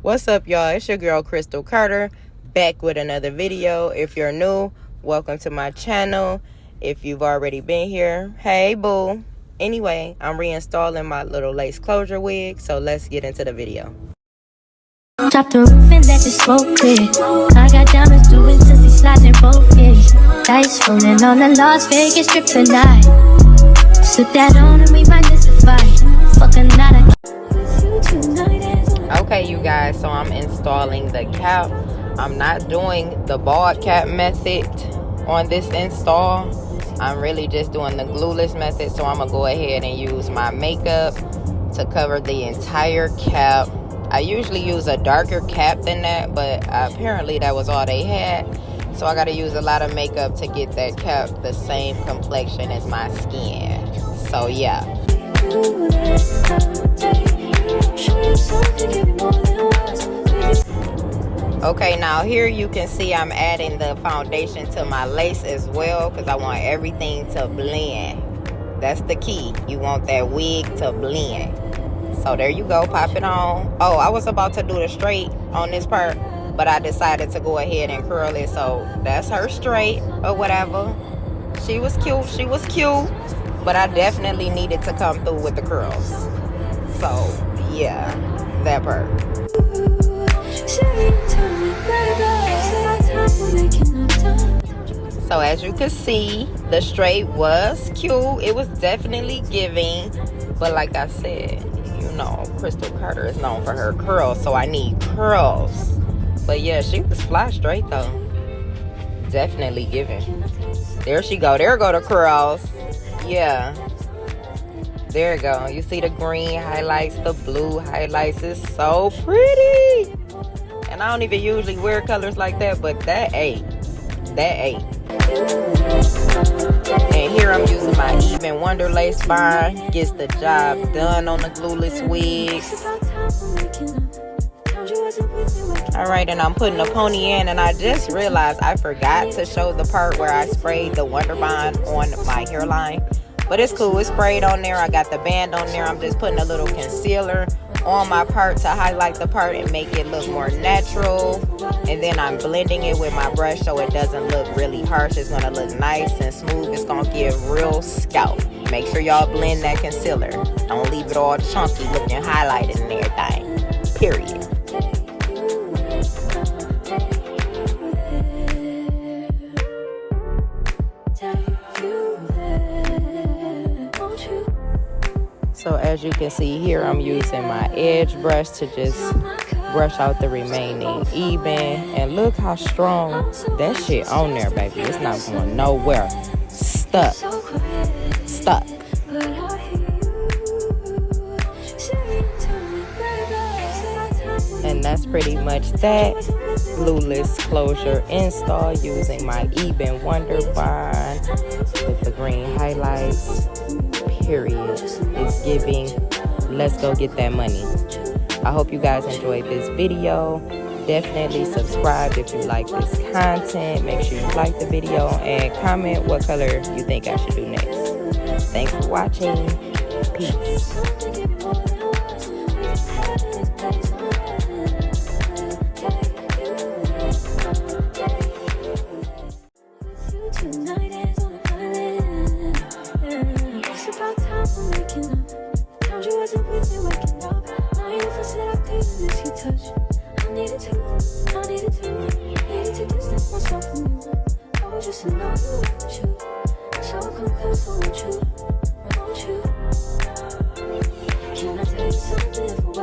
What's up, y'all? It's your girl Crystal Carter, back with another video. If you're new, welcome to my channel. If you've already been here, hey boo. Anyway, I'm reinstalling my little lace closure wig, so let's get into the video. Drop the roof and let the smoke clear. I got diamonds doing sissy slides in both ears. Dice rolling on the Las Vegas strip tonight. Slip that on and we might miss the fight. Fucking night with you tonight. Okay, you guys, so I'm installing the cap. I'm not doing the bald cap method on this install. I'm really just doing the glueless method, so I'm gonna go ahead and use my makeup to cover the entire cap. I usually use a darker cap than that, but apparently that was all they had, so I gotta use a lot of makeup to get that cap the same complexion as my skin. So yeah. Okay, now here you can see I'm adding the foundation to my lace as well, because I want everything to blend. That's the key. You want that wig to blend. So there you go, pop it on. Oh, I was about to do the straight on this part, but I decided to go ahead and curl it. So that's her straight or whatever. She was cute, but I definitely needed to come through with the curls. So yeah, that part. So as you can see, the straight was cute. It was definitely giving, but like I said, you know, Crystal Carter is known for her curls, so I need curls. But yeah, she was fly straight though. Definitely giving. There she go. There go the curls. Yeah. There you go. You see the green highlights, the blue highlights. It's so pretty. And I don't even usually wear colors like that, but that ate. That ate. And here I'm using my Ebin Wonder Lace bind. Gets the job done on the glueless wig. Alright, and I'm putting a pony in, and I just realized I forgot to show the part where I sprayed the Wonder Bond on my hairline. But it's cool, it's sprayed on there. I got the band on there. I'm just putting a little concealer on my part to highlight the part and make it look more natural. And then I'm blending it with my brush so it doesn't look really harsh. It's gonna look nice and smooth. It's gonna give real scalp. Make sure y'all blend that concealer. Don't leave it all chunky looking highlighted and everything. Period. So as you can see here, I'm using my edge brush to just brush out the remaining Ebin. And look how strong that shit on there, baby. It's not going nowhere. Stuck. Stuck. And that's pretty much that. Glueless closure install using my Ebin Wonder Bond with the green highlights. Period. It's giving. Let's go get that money. I hope you guys enjoyed this video. Definitely subscribe if you like this content. Make sure you like the video and comment what color you think I should do next. Thanks for watching. Peace. Needed to distance myself from you. I was just in love with you. So come close, I want you. Can I tell you something?